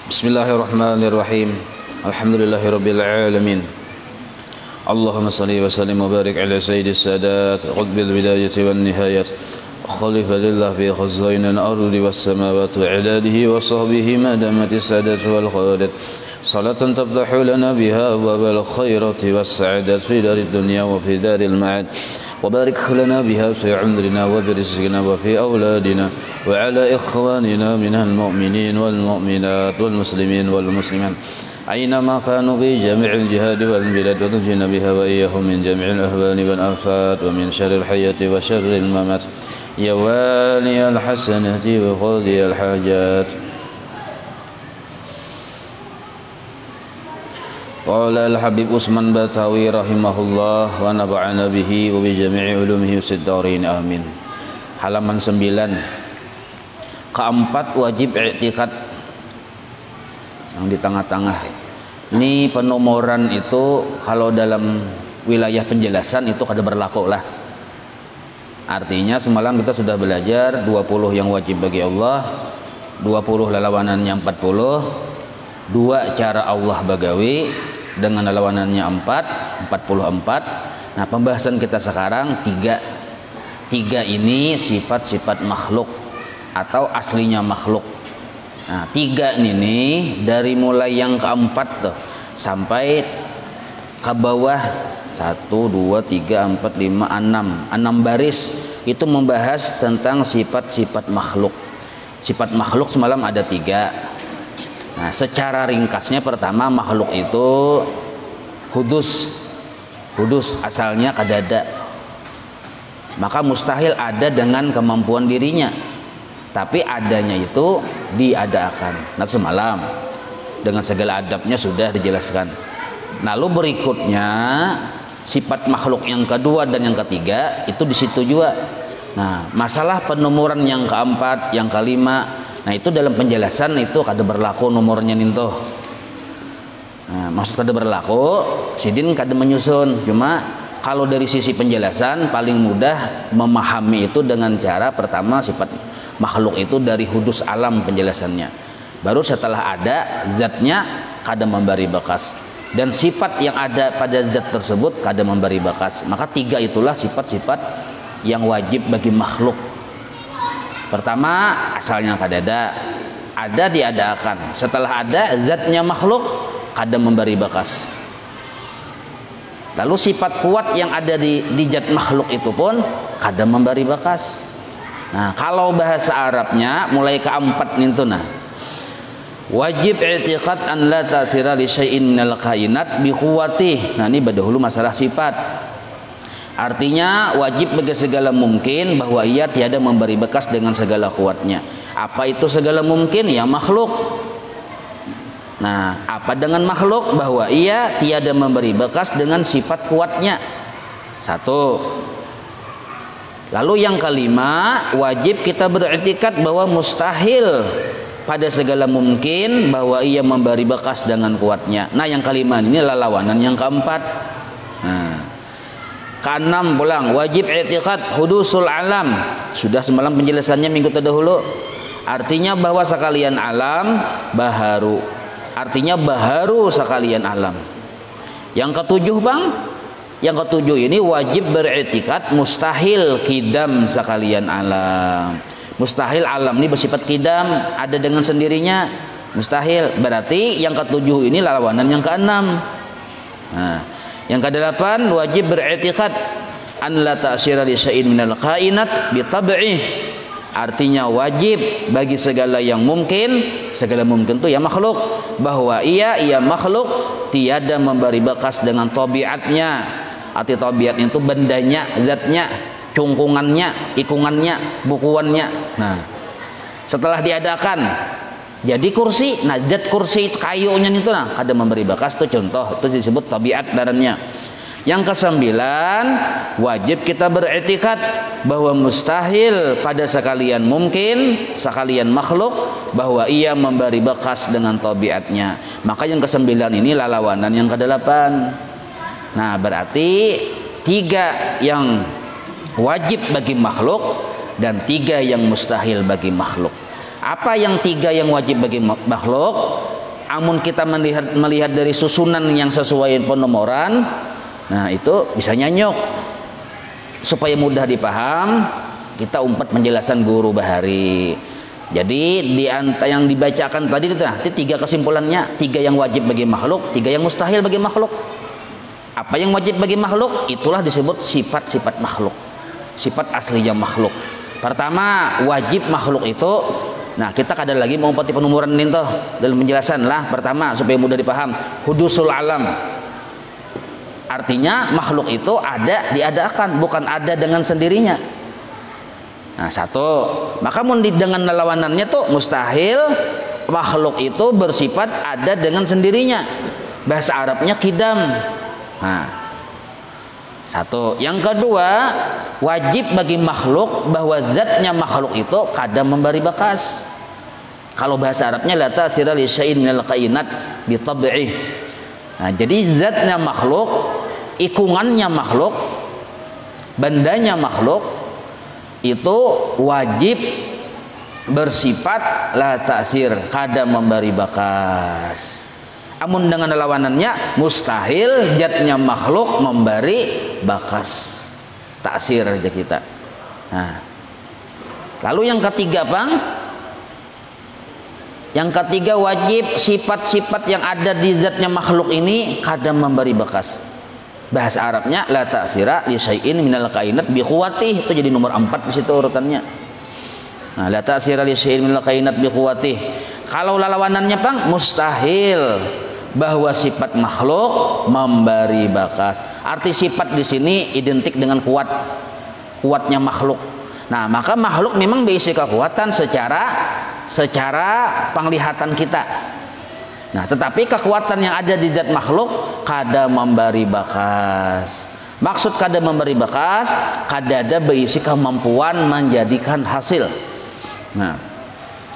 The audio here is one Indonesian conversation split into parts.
Bismillahirrahmanirrahim. Alhamdulillahirabbil alamin. Allahumma shalli wa sallim wa barik ala sayyidis sadat qutbil bidayati wan nihayat khalifatillah fi khazainil ardi was samawati wa iladihi wa sahbihi ma damatis sadat wal khadat salatan tabdahu lana biha abwabal khairati was sa'adat fi darid dunya wa fi daril ma'ad وبارك لنا بها في عمرنا وبرزقنا وفي أولادنا وعلى إخواننا من المؤمنين والمؤمنات والمسلمين والمسلمات أينما كانوا في جميع الجهاد والبلاد وتنجينا بها وإياهم من جميع الأهوال والآفات ومن شر الحياة وشر الممات يا والي الحسنات وقاضي الحاجات. Qala al-Habib Utsman Batawi rahimahullah wa nafa'ana bihi wa bi jami'i ulumihi siddarin amin. Halaman 9. Keempat, wajib i'tiqad. Yang di tengah-tengah. Ini penomoran itu kalau dalam wilayah penjelasan itu kada berlaku lah. Artinya semalam kita sudah belajar 20 yang wajib bagi Allah, 20 lawanannya 40, 2 cara Allah bagawi dengan lawanannya 44. Nah, pembahasan kita sekarang 3 ini sifat-sifat makhluk atau aslinya makhluk. Nah, 3 ini dari mulai yang keempat tuh sampai ke bawah 1, 2, 3, 4, 5, 6 baris itu membahas tentang sifat-sifat makhluk. Sifat makhluk semalam ada 3. Nah, secara ringkasnya pertama, makhluk itu hudus asalnya kadada, maka mustahil ada dengan kemampuan dirinya, tapi adanya itu diadakan. Nah, semalam dengan segala adabnya sudah dijelaskan. Lalu berikutnya sifat makhluk yang kedua dan yang ketiga itu di situ juga. Nah, masalah penomoran yang keempat, yang kelima, nah itu dalam penjelasan itu kada berlaku nomornya ninto. Nah, maksud kada berlaku, sidin kada menyusun. Cuma kalau dari sisi penjelasan paling mudah memahami itu dengan cara pertama sifat makhluk itu dari hudus alam penjelasannya. Baru setelah ada zatnya kada memberi bekas, dan sifat yang ada pada zat tersebut kada memberi bekas. Maka 3 itulah sifat-sifat yang wajib bagi makhluk. Pertama, asalnya kadada, ada diadakan. Setelah ada, zatnya makhluk kada memberi bekas. Lalu sifat kuat yang ada di zat makhluk itu pun kada memberi bekas. Nah, kalau bahasa Arabnya mulai keempat nintuna. Wajib i'tiqad an la tasira li syai'in minal kainat bi quwwatih. Nah, ini dahulu masalah sifat. Artinya wajib bagi segala mungkin bahwa ia tiada memberi bekas dengan segala kuatnya. Apa itu segala mungkin? Ya makhluk. Nah, apa dengan makhluk? Bahwa ia tiada memberi bekas dengan sifat kuatnya. 1. Lalu yang kelima, wajib kita beriktikad bahwa mustahil pada segala mungkin bahwa ia memberi bekas dengan kuatnya. Nah, yang kelima ini lawanan yang keempat. Nah, keenam pulang, wajib i'tiqad hudusul alam. Sudah semalam penjelasannya minggu terdahulu. Artinya bahwa sekalian alam baharu. Artinya baharu sekalian alam. Yang ketujuh, Bang. Yang ketujuh ini wajib beriktikad mustahil kidam sekalian alam. Mustahil alam ini bersifat kidam, ada dengan sendirinya. Mustahil. Berarti yang ketujuh ini lawanan yang keenam. Nah, yang ke-8 wajib beriktikad an la ta'syira li syai'in minal kainat bi tab'ih. Artinya wajib bagi segala yang mungkin, segala mungkin itu ya makhluk, bahwa ia makhluk tiada memberi bekas dengan tabiatnya. Arti tabiat itu bendanya, zatnya, cungkungannya, ikungannya, bukuannya. Nah, setelah diadakan jadi kursi, nah zat kursi itu kayunya itu nah kada memberi bekas, itu contoh, itu disebut tabiat darannya. Yang ke-9 wajib kita beriktikad bahwa mustahil pada sekalian mungkin, sekalian makhluk bahwa ia memberi bekas dengan tabiatnya. Maka yang ke-9 ini lawanan yang ke-8. Nah, berarti 3 yang wajib bagi makhluk dan 3 yang mustahil bagi makhluk. Apa yang 3 yang wajib bagi makhluk? amun kita melihat dari susunan yang sesuai penomoran, nah itu bisa nyanyok. Supaya mudah dipaham, kita umpat penjelasan guru Bahari. Jadi di antara yang dibacakan tadi itu, nah, itu 3 kesimpulannya, 3 yang wajib bagi makhluk, 3 yang mustahil bagi makhluk. Apa yang wajib bagi makhluk? Itulah disebut sifat-sifat makhluk, sifat aslinya makhluk. Pertama, wajib makhluk itu, nah kita kadang lagi mau umpati penumuran ini tuh dalam penjelasan lah. Pertama supaya mudah dipaham, hudusul alam. Artinya makhluk itu ada, diadakan, bukan ada dengan sendirinya. Nah, satu, maka dengan lawanannya tuh mustahil makhluk itu bersifat ada dengan sendirinya. Bahasa Arabnya kidam. Nah, satu. Yang kedua, wajib bagi makhluk bahwa zatnya makhluk itu kadang memberi bakas. Kalau bahasa Arabnya la tasira li syai'in minal kainat bi tab'ih. Nah, jadi zatnya makhluk, ikungannya makhluk, bandanya makhluk itu wajib bersifat la ta'sir, kadang memberi bakas. Amun dengan lawanannya mustahil zatnya makhluk memberi bakas, ta'sir aja kita. Nah, lalu yang ketiga, Bang, yang ketiga wajib sifat-sifat yang ada di zatnya makhluk ini kadang memberi bekas. Bahasa Arabnya la ta'sira li syai'in minal kainat bi quwwatih, itu jadi nomor 4 di situ urutannya. Nah, la ta'sira li syai'in minal kainat bi quwwatih. Kalau lawanannya, Bang, mustahil bahwa sifat makhluk memberi bakas. Arti sifat di sini identik dengan kuat, kuatnya makhluk. Nah, maka makhluk memang berisi kekuatan secara penglihatan kita. Nah, tetapi kekuatan yang ada di zat makhluk kadang memberi bakas. Maksud kadang memberi bakas, kadang ada berisi kemampuan menjadikan hasil. Nah,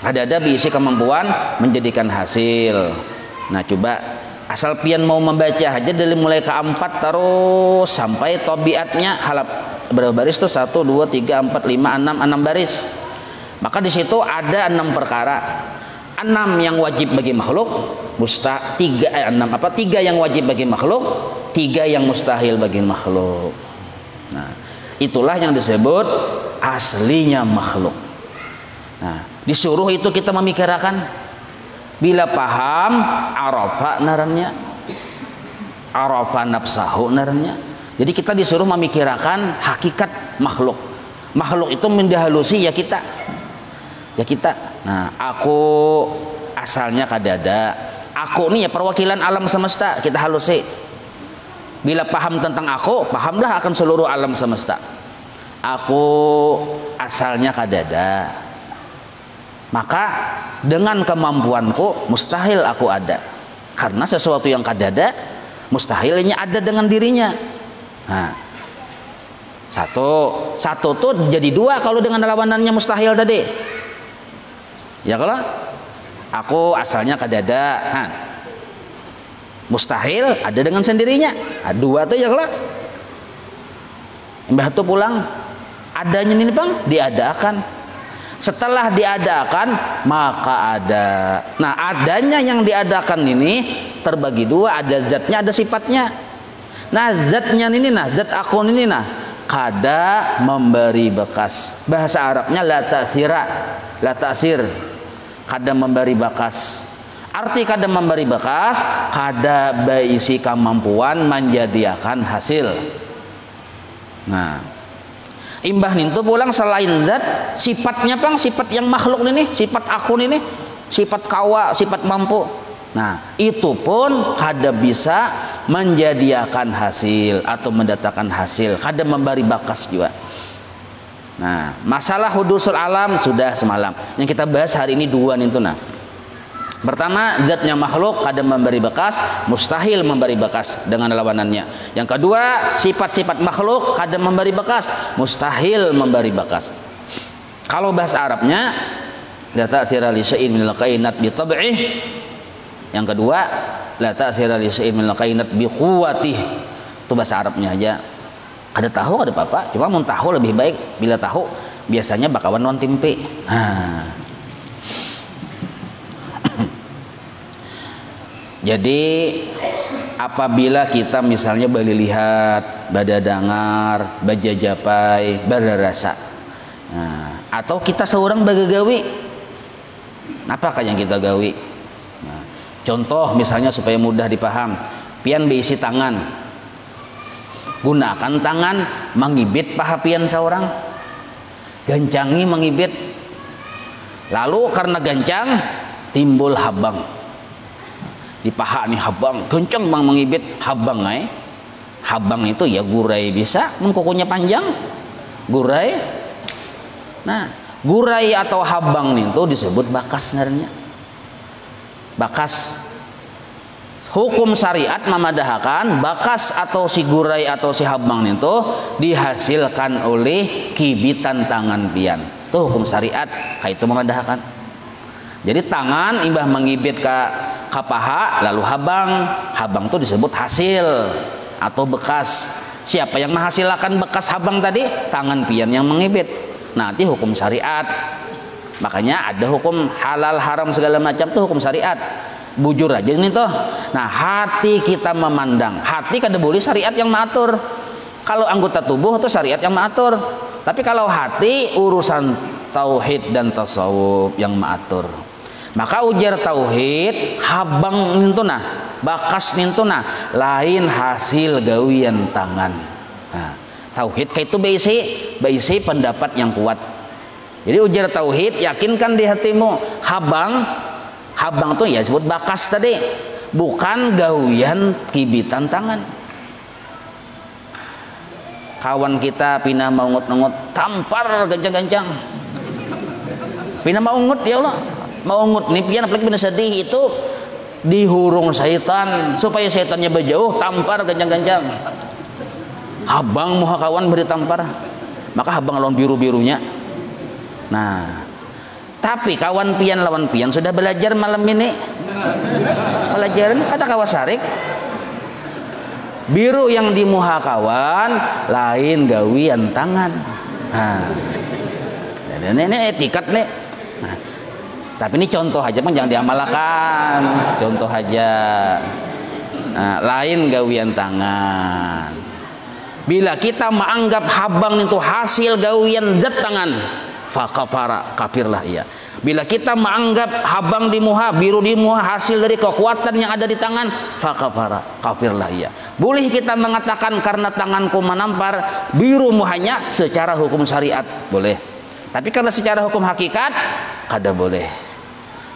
kadang ada berisi kemampuan menjadikan hasil. Nah, coba asal pian mau membaca aja dari mulai ke-4 terus sampai tabiatnya halap berapa baris tuh? 1 2 3 4 5 6 baris. Maka di situ ada 6 perkara. 6 yang wajib bagi makhluk, 3 yang wajib bagi makhluk, 3 yang mustahil bagi makhluk. Nah, itulah yang disebut aslinya makhluk. Nah, disuruh itu kita memikirkan. Bila paham, arafa narannya, arafa nafsahu narannya. Jadi kita disuruh memikirkan hakikat makhluk. Makhluk itu mendahalusi ya kita. Nah, aku asalnya kadada. Aku ini ya perwakilan alam semesta, kita halusi. Bila paham tentang aku, pahamlah akan seluruh alam semesta. Aku asalnya kadada. Maka dengan kemampuanku mustahil aku ada, karena sesuatu yang kadada mustahilnya ada dengan dirinya. Nah, satu tuh jadi 2 kalau dengan lawanannya mustahil tadi. Ya, kalau aku asalnya kadada, nah, mustahil ada dengan sendirinya. Nah, 2 tuh ya kalau Mbah tuh pulang adanya ini, Bang, diadakan. Setelah diadakan maka ada. Nah, adanya yang diadakan ini terbagi 2, ada zatnya, ada sifatnya. Nah, zatnya ini, nah, zat akun ini, nah, kada memberi bekas. Bahasa Arabnya la ta'sir, kada memberi bekas. Arti kada memberi bekas, kada berisi kemampuan menjadikan hasil. Nah, imbah nintu pulang selain zat, sifatnya, Bang, sifat yang makhluk ini, sifat akun ini, sifat kawa, sifat mampu. Nah, itu pun kada bisa menjadikan hasil atau mendatangkan hasil, kada memberi bakas juga. Nah, masalah hudusul alam sudah semalam. Yang kita bahas hari ini 2 nintu. Nah, pertama, zatnya makhluk kadang memberi bekas, mustahil memberi bekas dengan lawanannya. Yang kedua, sifat-sifat makhluk kadang memberi bekas, mustahil memberi bekas. Kalau bahasa Arabnya la ta'sira li syai'in minal kainat bi tab'ih. Yang kedua, la ta'sira li syai'in minal kainat bi quwwatih. Itu bahasa Arabnya aja. Kada tahu kada apa-apa, cuma mun tahu lebih baik. Bila tahu biasanya bakawan non tempe. Nah, Jadi apabila kita misalnya bali lihat, bada dengar, baja japai, berasa, nah, atau kita seorang bagagawi, apakah yang kita gawi? Nah, contoh misalnya supaya mudah dipaham, pian beisi tangan, gunakan tangan mengibit paha pian seorang, gancangi mengibit, lalu karena gancang timbul habang di paha nih, habang kencang bang mengibit, habang habang itu ya gurai, bisa kukunya panjang gurai. Nah, gurai atau habang itu disebut bakas sebenarnya. Bakas, hukum syariat memadahakan bakas atau si gurai atau si habang itu dihasilkan oleh kibitan tangan pian. Itu hukum syariat, kayak itu memadahakan. Jadi tangan imbah mengibit ke paha lalu habang itu disebut hasil atau bekas. Siapa yang menghasilkan bekas habang tadi? Tangan pian yang mengibit. Nanti hukum syariat. Makanya ada hukum halal haram segala macam tuh hukum syariat. Bujur aja ini tuh. Nah, hati kita memandang, hati kada boleh syariat yang mengatur. Kalau anggota tubuh itu syariat yang mengatur. Tapi kalau hati urusan tauhid dan tasawuf yang mengatur. Maka ujar tauhid habang nintuna, bakas nintuna, lain hasil gawian tangan. Nah, tauhid kayak itu baisi pendapat yang kuat. Jadi ujar tauhid, yakinkan di hatimu habang tuh ya disebut bakas tadi, bukan gawian kibitan tangan. Kawan kita pina maungut-ungut, tampar gancang-gancang. Pina maungut ya Allah. Maungut nih pian apalagi pina sedih itu dihurung syaitan supaya syaitannya berjauh, tampar gancang-gancang. Habang muha kawan beri tampar, maka habang lawan biru-birunya. Nah, tapi kawan pian lawan pian sudah belajar malam ini. Pelajaran kata kawasarik. Biru yang di muha kawan lain gawian tangan. Nah, ini etikat nih. Nah, tapi ini contoh aja, jangan diamalkan. Contoh aja. Nah, lain gawian tangan. Bila kita menganggap habang itu hasil gawian zat tangan, fakafara, kafirlah ia. Bila kita menganggap habang di muha, biru di muha hasil dari kekuatan yang ada di tangan, fakafara, kafirlah ia. Boleh kita mengatakan karena tanganku menampar biru muhanya secara hukum syariat, boleh. Tapi karena secara hukum hakikat, kada boleh.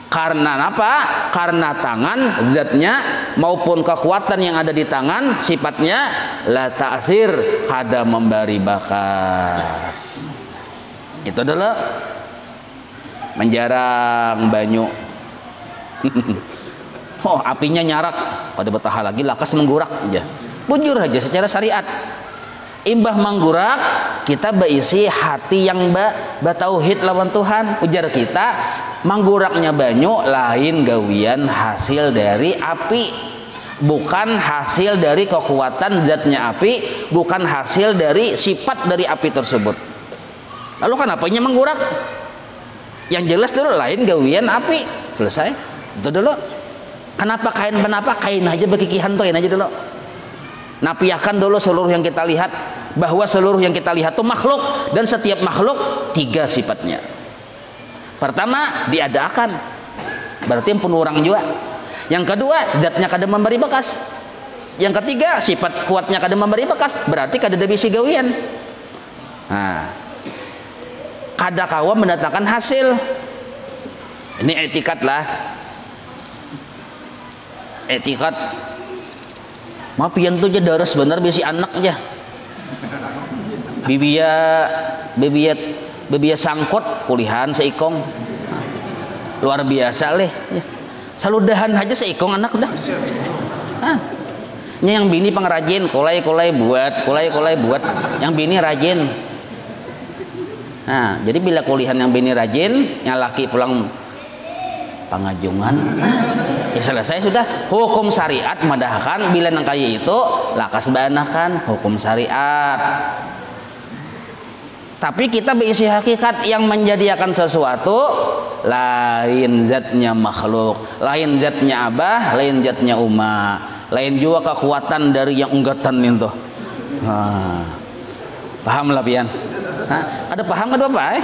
Karena apa? Karena tangan zatnya maupun kekuatan yang ada di tangan sifatnya la ta'sir, kada memberi bakas. Itu adalah menjarang banyu. Oh, apinya nyarak, pada betah lagi lakas menggurak aja. Bujur aja secara syariat. Imbah menggurak, kita berisi hati yang batauhid lawan Tuhan. Ujar kita, mengguraknya banyu lain gawian hasil dari api, bukan hasil dari kekuatan zatnya api, bukan hasil dari sifat dari api tersebut. Lalu kan apanya menggurak? Yang jelas dulu lain gawian api. Selesai. Itu dulu. Kenapa kain aja bekikihan tuh, aja dulu. Napiakan dulu seluruh yang kita lihat, bahwa seluruh yang kita lihat itu makhluk, dan setiap makhluk tiga sifatnya. Pertama, diadakan, berarti pun orang juga. Yang kedua, zatnya kada memberi bekas. Yang ketiga, sifat kuatnya kada memberi bekas, berarti kada ada bisi gawian. Nah, kada kawa mendatangkan hasil. Ini etikat lah, etikat. Ma pian tuh aja daras bener bisi anak aja. Bibia sangkot kulihan seikong. Luar biasa leh. Saludahan aja seikong anak dah. Hah. Ini yang bini pengrajin, kolai buat. Yang bini rajin. Nah, jadi bila kulihan yang bini rajin, yang laki pulang pangajungan, ya selesai sudah. Hukum syariat madahkan bila nang kaya itu lakas banakan hukum syariat. Tapi kita berisi hakikat yang menjadikan sesuatu lain zatnya makhluk, lain zatnya abah, lain zatnya umma, lain juga kekuatan dari yang unggatan itu. Paham lah pian? Ada paham kan Bapak?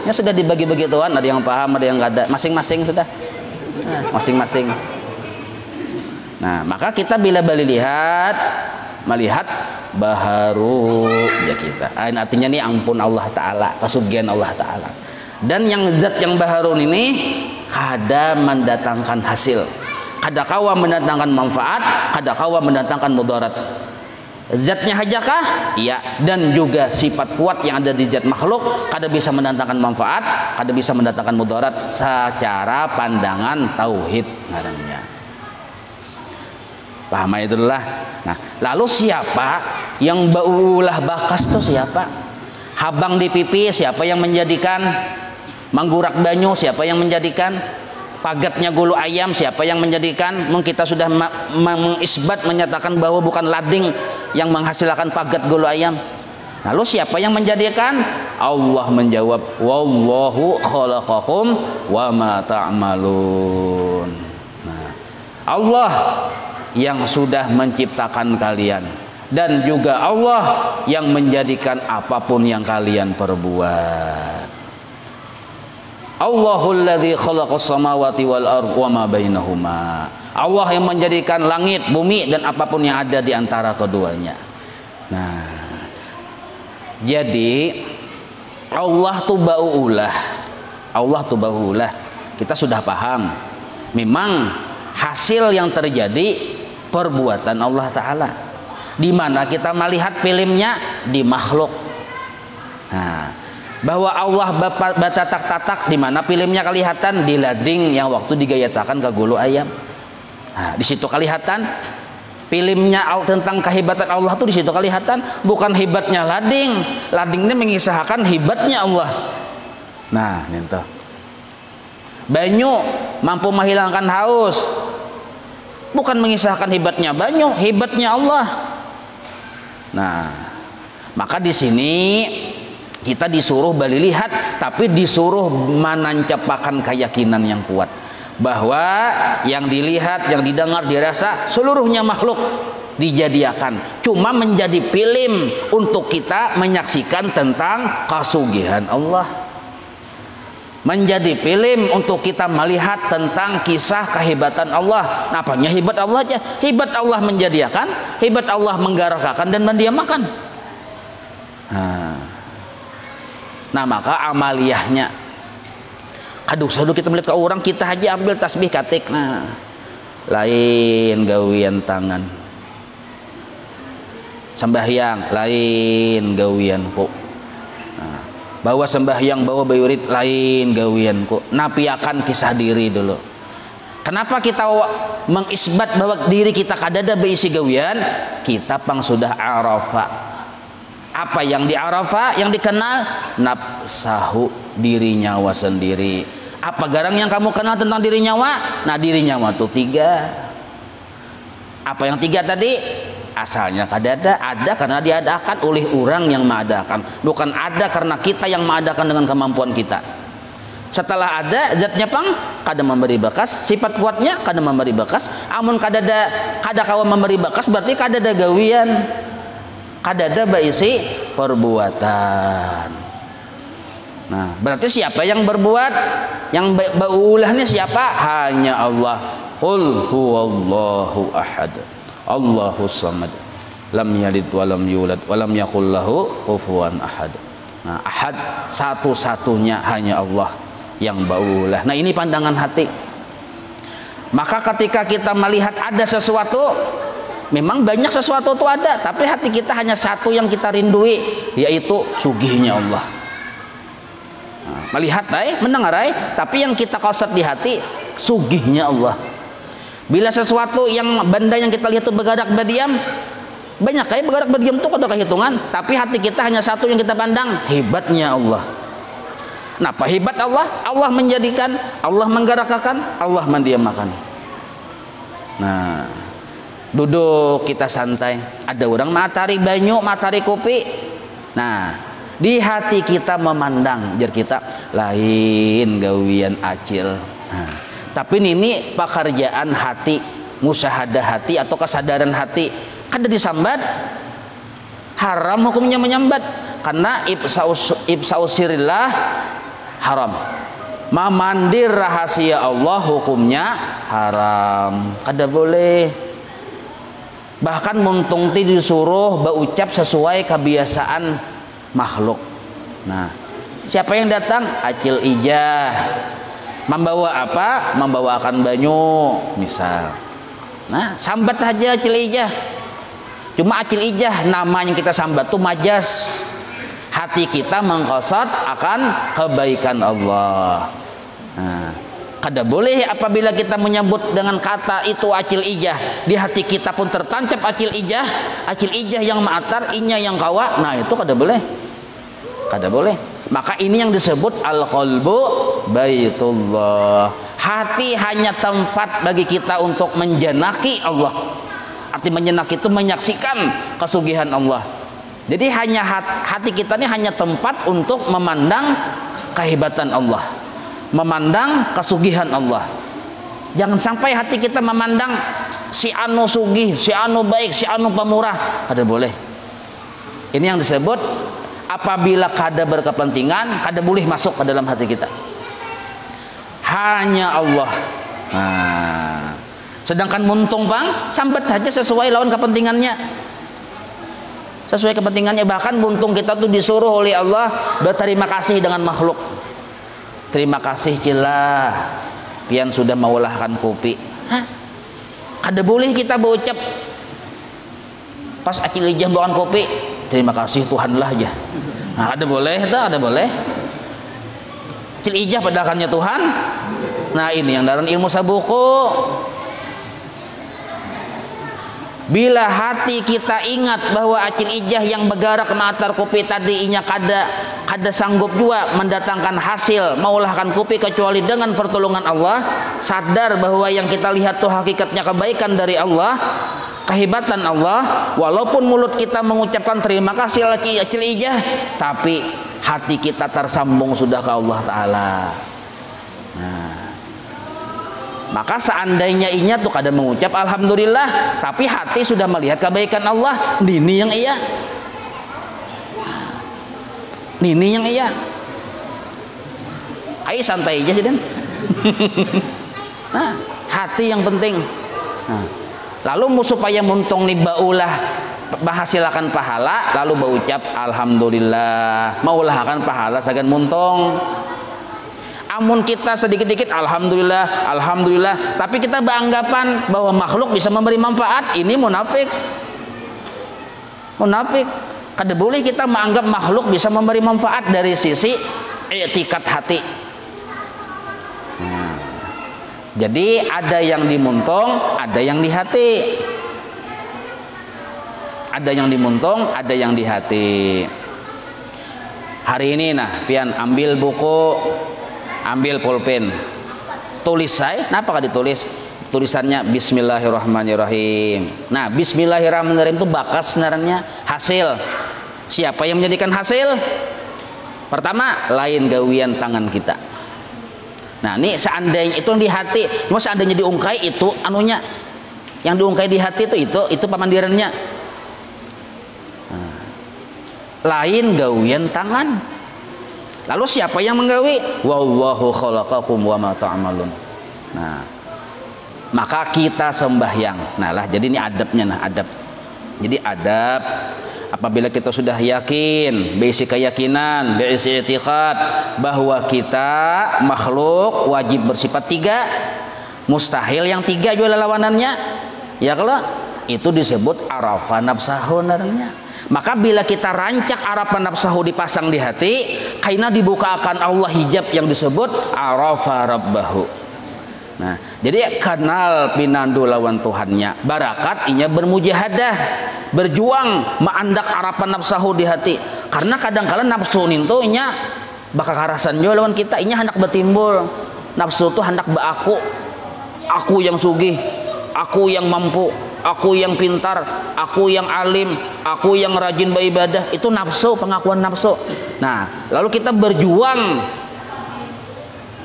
Ya sudah dibagi-bagi tuan, ada yang paham, ada yang enggak ada, masing-masing sudah. Masing-masing. Nah, maka kita bila melihat baharu ya kita. Artinya ini ampun Allah Ta'ala, kesugihan Allah Ta'ala. Dan yang zat yang baharun ini kada mendatangkan hasil, kada kawa mendatangkan manfaat, kada kawa mendatangkan mudarat. Zatnya hajakah? Iya. Dan juga sifat kuat yang ada di zat makhluk kada bisa mendatangkan manfaat, kada bisa mendatangkan mudarat secara pandangan tauhid ngarannya. Paham itulah. Nah, lalu siapa yang baulah bakas itu siapa? Habang di pipi siapa yang menjadikan? Manggurak banyu siapa yang menjadikan? Pagatnya gulu ayam siapa yang menjadikan? Kita sudah mengisbat menyatakan bahwa bukan lading yang menghasilkan pagat gulu ayam. Lalu siapa yang menjadikan? Allah menjawab, wallahu khalaqakum wa ma ta'malun. Nah, Allah yang sudah menciptakan kalian, dan juga Allah yang menjadikan apapun yang kalian perbuat. Allahul ladzi khalaqas samawati wal ardh wa ma bainahuma. Allah yang menjadikan langit, bumi dan apapun yang ada di antara keduanya. Nah, jadi Allah tuh baulah. Kita sudah paham. Memang hasil yang terjadi perbuatan Allah Ta'ala. Di mana kita melihat filmnya di makhluk. Nah, bahwa Allah batatak-tatak di mana filmnya kelihatan di lading yang waktu digayatakan ke gulu ayam. Nah, di situ kelihatan filmnya tentang kehebatan Allah tuh di situ kelihatan, bukan hebatnya lading. Ladingnya mengisahkan hebatnya Allah. Nah, nih banyu mampu menghilangkan haus, bukan mengisahkan hebatnya banyu, hebatnya Allah. Nah, maka di sini kita disuruh balik lihat, tapi disuruh menancapakan keyakinan yang kuat bahwa yang dilihat, yang didengar, dirasa seluruhnya makhluk dijadikan cuma menjadi film untuk kita menyaksikan tentang kesugihan Allah, menjadi film untuk kita melihat tentang kisah kehebatan Allah. Apanya hebat Allah aja? Hebat Allah menjadikan, hebat Allah menggerakkan dan mendiamkan. Nah, maka amaliyahnya, aduh kita melihat ke orang, kita aja ambil tasbih katik, nah lain gawian tangan, sembahyang lain gawian kok, nah, bawa sembahyang, bawa bayurit lain gawian kok, napiakan kisah diri dulu. Kenapa kita mengisbat bahwa diri kita kadada berisi gawian? Kita pang sudah arafah. Apa yang di Arafah yang dikenal? Nafsahu, diri nyawa sendiri. Apa garang yang kamu kenal tentang diri nyawa? Nah, diri nyawa itu 3. Apa yang 3 tadi? Asalnya kadada, ada karena diadakan oleh orang yang mengadakan, bukan ada karena kita yang mengadakan dengan kemampuan kita. Setelah ada zatnya pang kada memberi bekas, sifat kuatnya kada memberi bekas. Amun kada kawa memberi bekas berarti kada ada gawian, kada ada baisi perbuatan. Nah, berarti siapa yang berbuat? Yang baulahnya siapa? Hanya Allah. Qul huwallahu ahad, Allahus samad, lam yalid walam yulad walam yakul lahu kufuwan ahad. Nah, ahad satu-satunya hanya Allah yang baulah. Nah, ini pandangan hati. Maka ketika kita melihat ada sesuatu, memang banyak sesuatu itu ada, tapi hati kita hanya satu yang kita rindui, yaitu sugihnya Allah. Nah, melihat mendengar tapi yang kita kosot di hati sugihnya Allah. Bila sesuatu yang benda yang kita lihat itu bergerak berdiam, banyak bergerak berdiam itu ada kehitungan, tapi hati kita hanya satu yang kita pandang, hebatnya Allah. Kenapa hebat Allah? Allah menjadikan, Allah menggerakkan, Allah mendiamkan. Nah, duduk kita santai, ada orang matahari banyu, matahari kopi. Nah, di hati kita memandang, jar kita lain gawian acil. Nah, tapi ini pekerjaan hati, musyahadah hati atau kesadaran hati. Kada disambat, haram hukumnya menyambat karena ibsausirillah haram. Memandir rahasia Allah hukumnya haram, kada boleh. Bahkan muntung ti disuruh berucap sesuai kebiasaan makhluk. Nah, siapa yang datang? Acil ijah. Membawa apa? Membawakan banyu, misal. Nah, sambat aja acil ijah. Cuma acil ijah nama yang kita sambat tuh majas. Hati kita mengqasad akan kebaikan Allah. Nah, kada boleh apabila kita menyebut dengan kata itu acil ijah, di hati kita pun tertancap acil ijah yang ma'atar, inya yang kawa. Nah, itu kada boleh. Kada boleh. Maka ini yang disebut al-qalbu baitullah. Hati hanya tempat bagi kita untuk menjenaki Allah. Arti menjenaki itu menyaksikan kesugihan Allah. Jadi hanya hati kita ini hanya tempat untuk memandang kehebatan Allah, memandang kesugihan Allah. Jangan sampai hati kita memandang si anu sugih, si anu baik, si anu pemurah. Kada boleh. Ini yang disebut apabila kada berkepentingan, kada boleh masuk ke dalam hati kita. Hanya Allah. Nah, sedangkan muntung bang, sambat saja sesuai lawan kepentingannya. Sesuai kepentingannya. Bahkan buntung kita tuh disuruh oleh Allah berterima kasih dengan makhluk. Terima kasih cilah pian sudah mengolahkan kopi. Hah? Kada boleh kita berucap pas akil ijah bawakan kopi, terima kasih Tuhan lah aja. Nah, ada boleh, itu ada boleh. Akil ijah padahalnya Tuhan. Nah, ini yang dalam ilmu sabuku. Bila hati kita ingat bahwa acil ijah yang bergerak ma'atar kopi tadi inya kada sanggup juga mendatangkan hasil mengolahkan kopi kecuali dengan pertolongan Allah, sadar bahwa yang kita lihat tuh hakikatnya kebaikan dari Allah, kehebatan Allah, walaupun mulut kita mengucapkan terima kasih acil ijah, tapi hati kita tersambung sudah ke Allah Ta'ala. Nah, maka seandainya inya tuh kada mengucap alhamdulillah, tapi hati sudah melihat kebaikan Allah, ini yang iya. Ini yang iya. Ayo santai aja sih Den. Nah, hati yang penting. Nah, lalu supaya muntung nih baulah bahasilakan pahala, lalu berucap alhamdulillah, maulahkan pahala sagan muntung. Amun kita sedikit-dikit alhamdulillah, alhamdulillah, tapi kita beranggapan bahwa makhluk bisa memberi manfaat, ini munafik. Munafik. Kada boleh kita menganggap makhluk bisa memberi manfaat dari sisi i'tiqad hati. Nah, jadi ada yang di muntung, ada yang di hati. Ada yang di muntung, ada yang di hati. Hari ini nah, pian ambil buku, ambil pulpen, tulis saya, kenapa kan ditulis? Tulisannya Bismillahirrahmanirrahim. Nah, Bismillahirrahmanirrahim itu bakas sebenarnya hasil. Siapa yang menjadikan hasil? Pertama, lain gawian tangan kita. Nah, ini seandainya itu di hati, cuma seandainya diungkai itu anunya, yang diungkai di hati itu pemandirannya. Nah, lain gawian tangan. Lalu siapa yang menggawi? Wallahu khalaqakum wa ma ta'malun. Nah, maka kita sembahyang. Nah lah, jadi ini adabnya, nah adab. Jadi adab apabila kita sudah yakin, basic keyakinan, basic i'tiqad bahwa kita makhluk wajib bersifat tiga, mustahil yang tiga juga lawanannya. Ya kalau itu disebut arafa nafsahu narnya. Maka bila kita rancak arafa nafsahu dipasang di hati, kaina dibukakan Allah hijab yang disebut arafa rabbahu. Nah, jadi kenal pinandu lawan Tuhannya, barakat inya bermujahadah, berjuang meandak arafa nafsahu di hati. Karena kadang-kala nafsu nintu inya bakal karasan juga lawan kita, inya hendak bertimbul. Nafsu itu hendak beaku, aku yang sugih, aku yang mampu, aku yang pintar, aku yang alim, aku yang rajin beribadah. Itu nafsu, pengakuan nafsu. Nah, lalu kita berjuang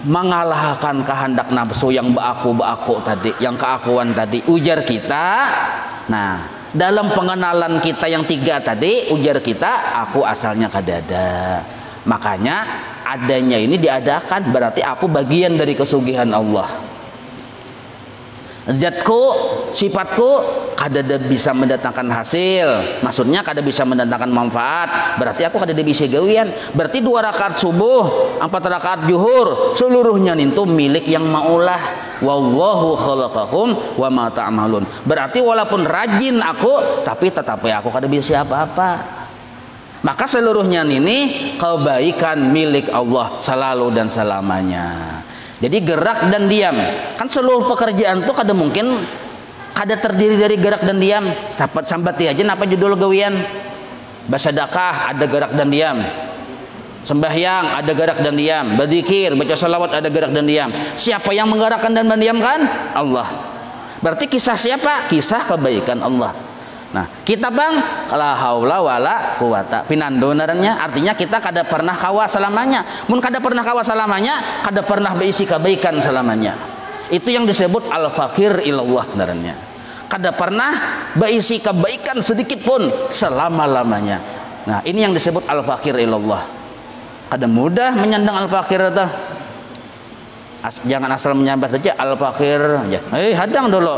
mengalahkan kehendak nafsu yang beaku tadi, yang keakuan tadi. Ujar kita, nah dalam pengenalan kita yang tiga tadi, ujar kita, aku asalnya kadada. Makanya adanya ini diadakan, berarti aku bagian dari kesugihan Allah. Zatku, sifatku kadada bisa mendatangkan hasil, maksudnya kada bisa mendatangkan manfaat, berarti aku kadada bisa gawian. Berarti 2 rakaat subuh, 4 rakaat zuhur, seluruhnya itu milik yang maulah. Wallahu khalaqakum wa ma ta'malun. Berarti walaupun rajin aku, tapi tetap aku kada bisa apa-apa. Maka seluruhnya ini kebaikan milik Allah selalu dan selamanya. Jadi gerak dan diam, kan seluruh pekerjaan tuh kada mungkin kada terdiri dari gerak dan diam. Dapat sambati aja apa judul gawian? Bersedekah ada gerak dan diam. Sembahyang ada gerak dan diam. Berzikir, baca salawat ada gerak dan diam. Siapa yang menggerakkan dan mendiamkan? Allah. Berarti kisah siapa? Kisah kebaikan Allah. Nah, kita bang, la haula wala quwata pinando narannya, artinya kita kada pernah kawa selamanya. Mun kada pernah kawa selamanya, kada pernah berisi kebaikan selamanya. Itu yang disebut al-faqir ilallah narannya. Kada pernah berisi kebaikan sedikit pun selama-lamanya. Nah, ini yang disebut al-faqir ilallah. Kada mudah menyandang al-faqir itu. Jangan asal menyambat saja al-faqir aja. Hadang dulu.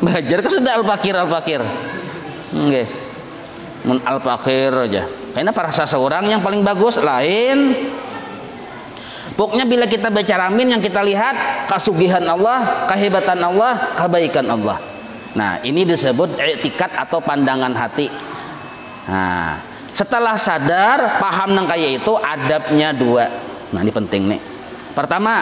Belajar ke sudah al-faqir. Nggih. Mun al-faqir aja. Karena para seseorang yang paling bagus lain. Pokoknya bila kita baca ramin yang kita lihat kasugihan Allah, kehebatan Allah, kebaikan Allah. Nah, ini disebut i'tikad atau pandangan hati. Nah, setelah sadar, paham nang kaya itu adabnya 2. Nah, ini penting nih. Pertama,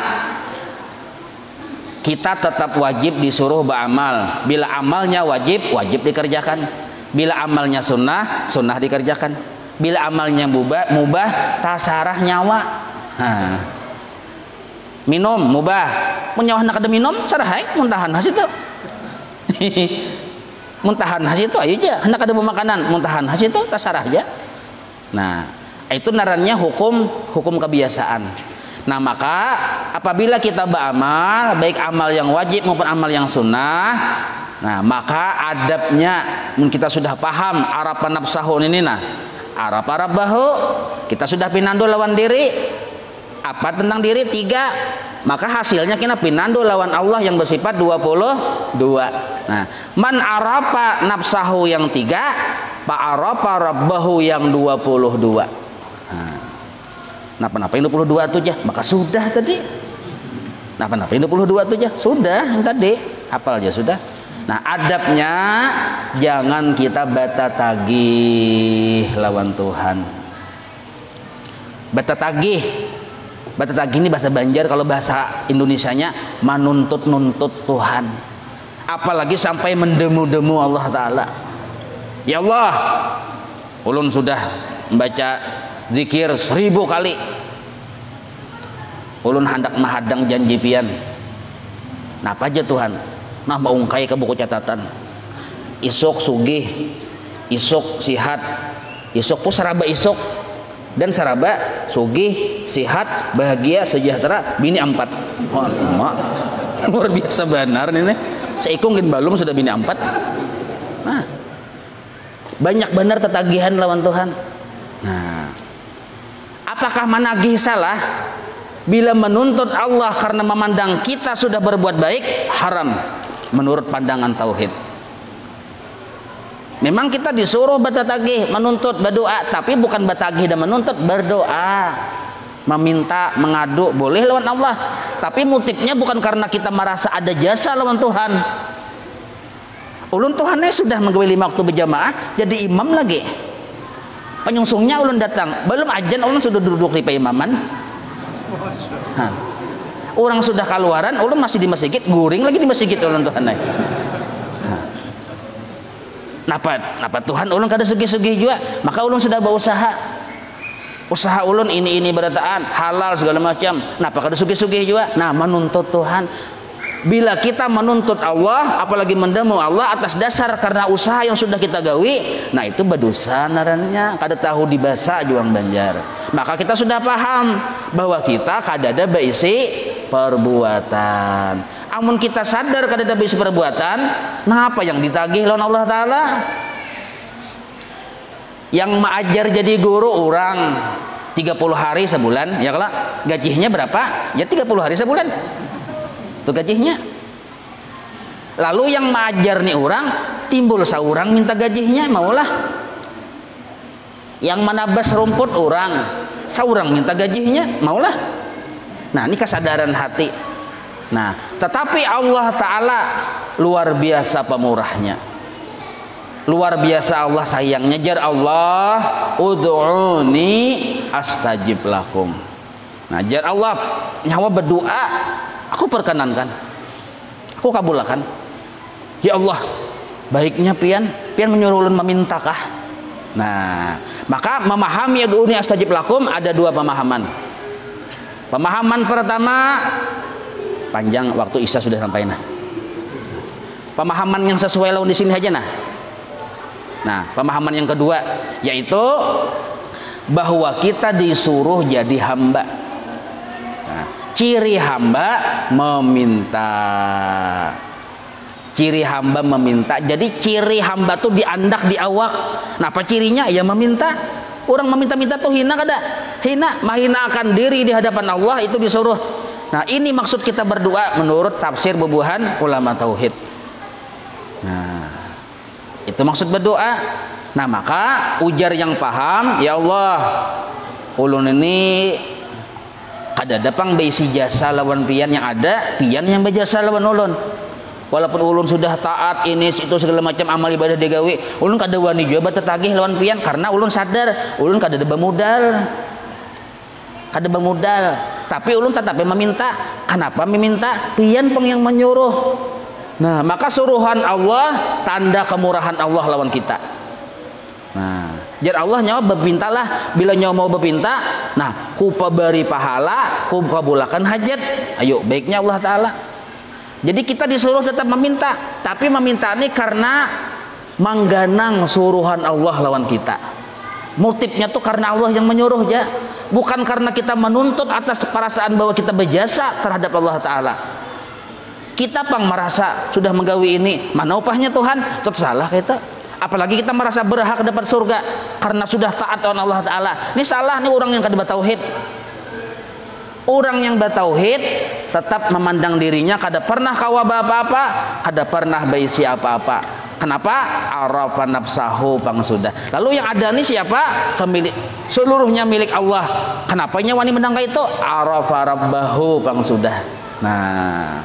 kita tetap wajib disuruh beramal. Bila amalnya wajib, wajib dikerjakan. Bila amalnya sunnah, sunnah dikerjakan. Bila amalnya mubah, tasarah nyawa. Nah, minum mubah, menyawa nak ada minum, sarah muntahan hasil itu. Muntahan hasil itu ayo aja, hendak ada makanan, muntahan hasil itu tasarah aja. Nah, itu narannya hukum kebiasaan. Nah, maka apabila kita beramal, baik amal yang wajib maupun amal yang sunnah, nah maka adabnya kita sudah paham arapan nafsahun ini, nah arap bahu kita sudah pinando lawan diri, apa tentang diri 3, maka hasilnya kita pinando lawan Allah yang bersifat 22. Nah, man arapa nafsahu yang 3, pa arapa rabbahu yang 22. Nah, kenapa yang 22 tuh aja? Maka sudah tadi. Nah, kenapa yang 22 tuh aja? Sudah yang tadi. Hafal aja sudah. Nah, adabnya jangan kita bata tagih lawan Tuhan. Bata tagih ini bahasa Banjar, kalau bahasa Indonesianya menuntut-nuntut Tuhan. Apalagi sampai mendemu-demu Allah Ta'ala. Ya Allah, ulun sudah membaca zikir 1000 kali. Ulun hendak mahadang janji pian. Nah, apa aja Tuhan? Nah, baungkai ke buku catatan. Isuk sugih, isuk sihat, isuk pun saraba isuk, dan saraba sugih, sihat, bahagia, sejahtera, bini 4. Wah, mak, luar biasa benar ini. Seikung gin balum sudah bini 4. Nah, banyak benar tetagihan lawan Tuhan. Nah, apakah menagih salah? Bila menuntut Allah karena memandang kita sudah berbuat baik, haram menurut pandangan tauhid. Memang kita disuruh bertagih, menuntut, berdoa, tapi bukan bertagih dan menuntut, berdoa, meminta, mengadu, boleh lawan Allah. Tapi motifnya bukan karena kita merasa ada jasa lawan Tuhan. Ulun Tuhannya sudah menggawe 5 waktu berjamaah, jadi imam lagi. Penyungsungnya ulun datang, belum ajan ulun sudah duduk di peimaman. Orang sudah keluaran, ulun masih di masjid, guring lagi di masjid ulun Tuhan. Napa Tuhan ulun kada sugih-sugih juga, maka ulun sudah berusaha. Usaha ulun ini berataan halal segala macam. Napa kada sugih-sugih juga? Nah, menuntut Tuhan. bila kita menuntut Allah apalagi mendemu Allah atas dasar karena usaha yang sudah kita gawi, nah itu berdosa narannya kada tahu dibasa juang banjar. Maka kita sudah paham bahwa kita kadada baisi perbuatan. Amun kita sadar kadada baisi perbuatan, nah apa yang ditagih lawan Allah Ta'ala? Yang mengajar jadi guru orang 30 hari sebulan, ya kalau gajinya berapa? Ya 30 hari sebulan itu gajinya. Lalu yang mengajar nih orang timbul seorang minta gajinya, maulah. Yang menabas rumput orang seorang minta gajinya, maulah. Nah ini kesadaran hati. Nah tetapi Allah Ta'ala luar biasa pemurahnya, luar biasa Allah sayangnya. Jar Allah ud'uni astajib lakum. Nah jar Allah nyawa berdoa aku perkenankan, aku kabulkan. Ya Allah, baiknya pian menyuruh ulun memintakah? Nah, maka memahami ud'uni astajib lakum ada dua pemahaman. Pemahaman pertama, panjang waktu Isya sudah sampai nah. Pemahaman yang sesuai lawan di sini aja nah. Nah, pemahaman yang kedua yaitu bahwa kita disuruh jadi hamba. Nah, ciri hamba meminta. Ciri hamba meminta. Jadi ciri hamba tuh diandak di awak. Nah, apa cirinya? Ya meminta. Orang meminta-minta tuh hina kada? Hina, menghinakan diri di hadapan Allah itu disuruh. Nah, ini maksud kita berdoa menurut tafsir bubuhan ulama tauhid. Nah, itu maksud berdoa. Nah, maka ujar yang paham, ya Allah, ulun ini kada dapang beisi jasa lawan pian, yang ada pian yang berjasa lawan ulun. Walaupun ulun sudah taat ini itu segala macam amal ibadah digawi, ulun kada wani juga bertetagih lawan pian karena ulun sadar ulun kada ada bemodal. Kada bemodal, tapi ulun tetap meminta. Kenapa meminta? Pian peng yang menyuruh. Nah, maka suruhan Allah tanda kemurahan Allah lawan kita. Nah, jar Allah nyawa berpintalah, bila nyawa mau berpinta, nah ku pabari pahala, ku kabulakan hajat. Ayo, baiknya Allah Ta'ala. Jadi kita disuruh tetap meminta, tapi meminta ini karena mengganang suruhan Allah lawan kita. Motifnya tuh karena Allah yang menyuruh ya, bukan karena kita menuntut atas perasaan bahwa kita berjasa terhadap Allah Ta'ala. Kita pang merasa sudah menggawi ini, mana upahnya Tuhan? Tetap salah kita. Apalagi kita merasa berhak dapat surga karena sudah taat dengan Allah Ta'ala. Ini salah nih orang yang kada bertauhid. Orang yang bertauhid tetap memandang dirinya kada pernah kawaba apa-apa, kada pernah baisi apa-apa. Kenapa? Arafa nafsahu pang sudah. Lalu yang ada nih siapa? Kemilik seluruhnya milik Allah. Kenapanya wani mendangka itu? Arafa rabbahu pang sudah. Nah,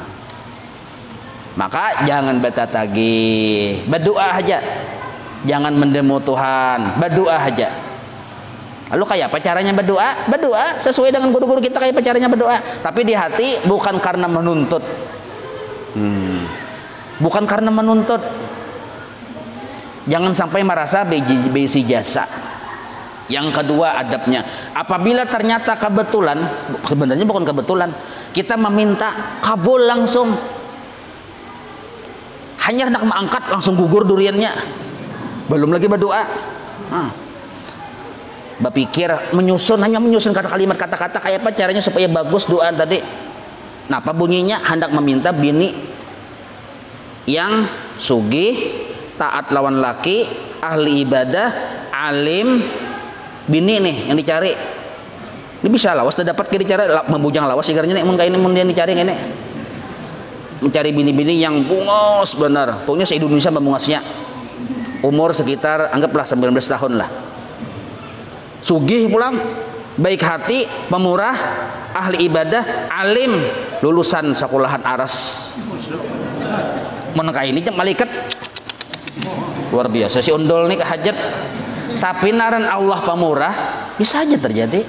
maka jangan bertatagi, berdoa aja. Jangan mendemo Tuhan, berdoa aja. Lalu kayak apa caranya berdoa? Berdoa sesuai dengan guru-guru kita kayak apa caranya berdoa. Tapi di hati bukan karena menuntut. Bukan karena menuntut. Jangan sampai merasa besi jasa. Yang kedua adabnya, apabila ternyata kebetulan, sebenarnya bukan kebetulan, kita meminta kabul langsung. Hanya hendak mengangkat langsung gugur duriannya. Belum lagi berdoa. Berpikir menyusun, hanya menyusun kalimat-kata kayak apa caranya supaya bagus doa tadi. Nah, apa bunyinya? Hendak meminta bini yang sugih, taat lawan laki, ahli ibadah, alim. Bini nih yang dicari. Ini bisa lawas dapat ke dicari membujang lawas igarnya nih mun kaini mun dia dicari ngene. Mencari bini-bini yang bungos benar. Pokoknya se-Indonesia membungosnya. Umur sekitar anggaplah 19 tahun lah. Sugih pulang, baik hati, pemurah, ahli ibadah, alim, lulusan sekolahan aras. Menengah ini malaikat luar biasa si undol nih ke hajat. Tapi naran Allah pemurah bisa aja terjadi.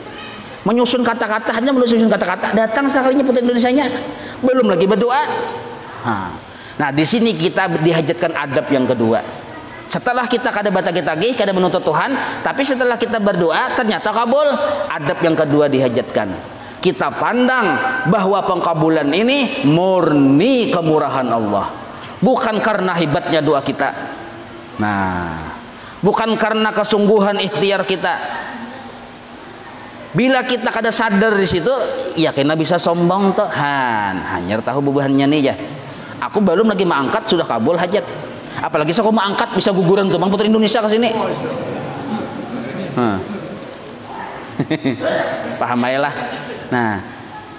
Menyusun kata-kata, hanya menyusun kata-kata, datang sekalinya putri Indonesianya, belum lagi berdoa. Nah, di sini kita dihajatkan adab yang kedua. Setelah kita kada batagi-tagih, kada menuntut Tuhan, tapi setelah kita berdoa ternyata kabul, adab yang kedua dihajatkan. kita pandang bahwa pengkabulan ini murni kemurahan Allah, bukan karena hebatnya doa kita. Nah, bukan karena kesungguhan ikhtiar kita. Bila kita kada sadar di situ, ya kena bisa sombong tuh. Hanya tahu bebannya nih ya. Aku belum lagi mengangkat sudah kabul hajat. Apalagi saya mau angkat bisa guguran tuh Bang Putri Indonesia ke sini. Paham aja lah. Nah,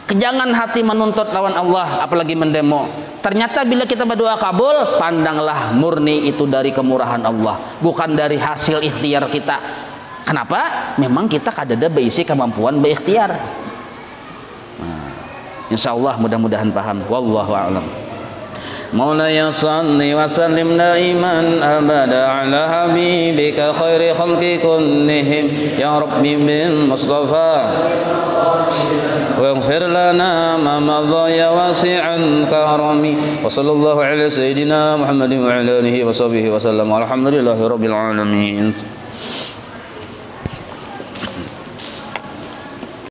jangan hati menuntut lawan Allah apalagi mendemo. Ternyata bila kita berdoa kabul, pandanglah murni itu dari kemurahan Allah, bukan dari hasil ikhtiar kita. Kenapa? Memang kita kadada beisi kemampuan berikhtiar. Nah, insyaallah mudah-mudahan paham. Wallahu a'lam. مولاي صل وسلم دائما أبدا على حبيبك خير خلق كلهم يا ربي بالمصطفى واغفر لنا ما مضى يا واسع الكرم وصلى الله على سيدنا محمد وعلى آله وصحبه وسلم والحمد لله رب العالمين.